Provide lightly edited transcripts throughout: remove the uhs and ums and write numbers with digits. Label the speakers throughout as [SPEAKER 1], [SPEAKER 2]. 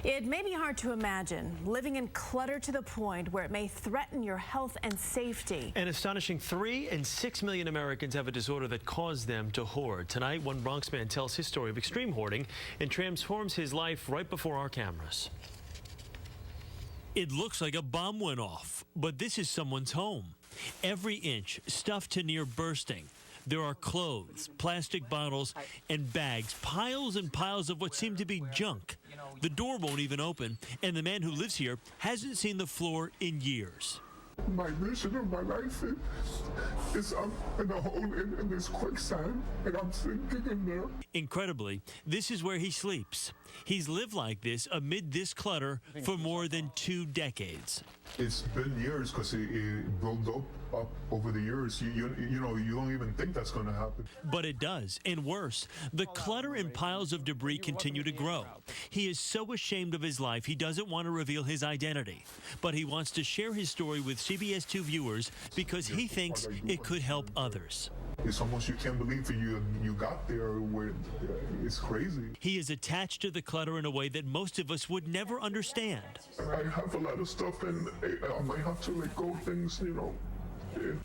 [SPEAKER 1] It may be hard to imagine living in clutter to the point where it may threaten your health and safety.
[SPEAKER 2] An astonishing 3 in 6 million Americans have a disorder that caused them to hoard. Tonight, one Bronx man tells his story of extreme hoarding and transforms his life right before our cameras. It looks like a bomb went off, but this is someone's home. Every inch stuffed to near bursting. There are clothes, plastic bottles, and bags, piles and piles of what seem to be junk. The door won't even open, and the man who lives here hasn't seen the floor in years.
[SPEAKER 3] My mission of my life is I'm in a hole in this quicksand, and I'm sinking in there.
[SPEAKER 2] Incredibly, this is where he sleeps. He's lived like this amid this clutter for more than 2 decades.
[SPEAKER 3] It's been years because it built up over the years. You don't even think that's going to happen.
[SPEAKER 2] But it does, and worse, the clutter and piles of debris continue to grow. He is so ashamed of his life, he doesn't want to reveal his identity. But he wants to share his story with CBS 2 viewers because he thinks it could help others.
[SPEAKER 3] It's almost you can't believe you got there where it's crazy.
[SPEAKER 2] He is attached to the clutter in a way that most of us would never understand.
[SPEAKER 3] I have a lot of stuff, and I might have to let go of things,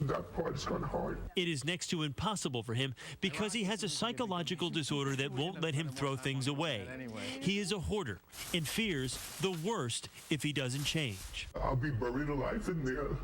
[SPEAKER 3] That part is kind of hard.
[SPEAKER 2] It is next to impossible for him because he has a psychological disorder that won't let him throw things away. He is a hoarder and fears the worst if he doesn't change.
[SPEAKER 3] I'll be buried alive in there.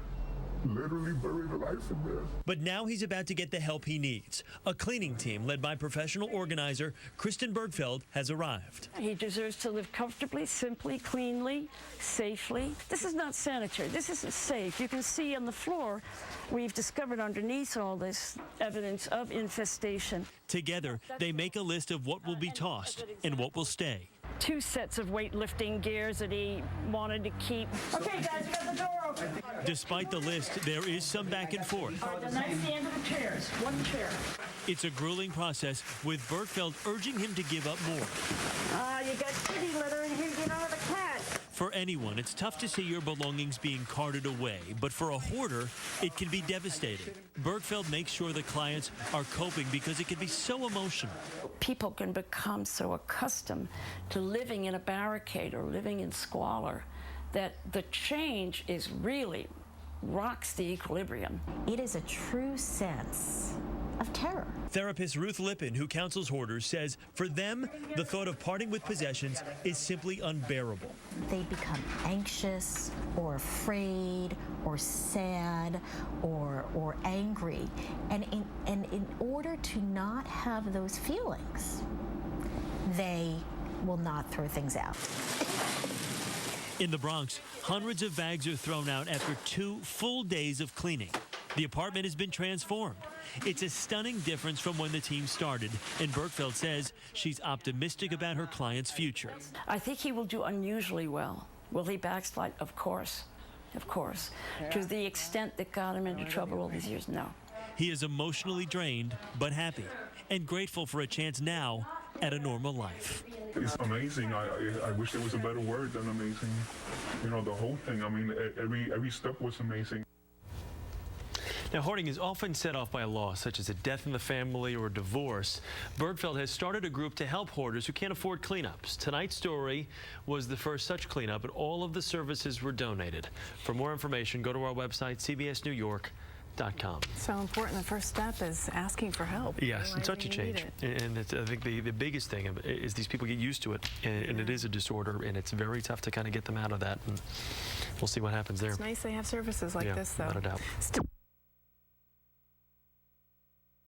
[SPEAKER 3] Literally buried alive in there.
[SPEAKER 2] But now he's about to get the help he needs. A cleaning team led by professional organizer BERGFELD has arrived.
[SPEAKER 4] He deserves to live comfortably, simply, cleanly, safely. This is not sanitary. This isn't safe. You can see on the floor, we've discovered underneath all this evidence of infestation.
[SPEAKER 2] Together, they make a list of what will be tossed and what will stay.
[SPEAKER 4] 2 sets of weightlifting gears that he wanted to keep. Okay, guys, got the door open.
[SPEAKER 2] Despite the list, there is some back and forth.
[SPEAKER 4] The nightstand of the chairs, 1 chair.
[SPEAKER 2] It's a grueling process, with BERGFELD urging him to give up more.
[SPEAKER 4] You got kitty litter in here, get out of the cat.
[SPEAKER 2] For anyone, it's tough to see your belongings being carted away, but for a hoarder, it can be devastating. BERGFELD makes sure the clients are coping because it can be so emotional.
[SPEAKER 4] People can become so accustomed to living in a barricade or living in squalor that the change is really rocks the equilibrium.
[SPEAKER 5] It is a true sense of terror.
[SPEAKER 2] Therapist Ruth Lippin, who counsels hoarders, says for them, the thought of parting with possessions is simply unbearable.
[SPEAKER 5] They become anxious or afraid or sad or angry. And in order to not have those feelings, they will not throw things out.
[SPEAKER 2] In the Bronx, hundreds of bags are thrown out after 2 full days of cleaning. The apartment has been transformed. It's a stunning difference from when the team started, and BERGFELD says she's optimistic about her client's future.
[SPEAKER 4] I think he will do unusually well. Will he backslide? Of course. Of course. To the extent that got him into trouble all these years, no.
[SPEAKER 2] He is emotionally drained, but happy, and grateful for a chance now at a normal life.
[SPEAKER 3] It's amazing. I wish there was a better word than amazing. The whole thing. I mean, every step was amazing.
[SPEAKER 2] Now, hoarding is often set off by a loss, such as a death in the family or divorce. BERGFELD has started a group to help hoarders who can't afford cleanups. Tonight's story was the first such cleanup, and all of the services were donated. For more information, go to our website, cbsnewyork.com.
[SPEAKER 1] So important. The first step is asking for help.
[SPEAKER 2] Yes, it's such a change. And I think the biggest thing is these people get used to it, and it is a disorder, and it's very tough to kind of get them out of that. And we'll see what happens there.
[SPEAKER 1] It's nice they have services like this, though.
[SPEAKER 2] Without a doubt.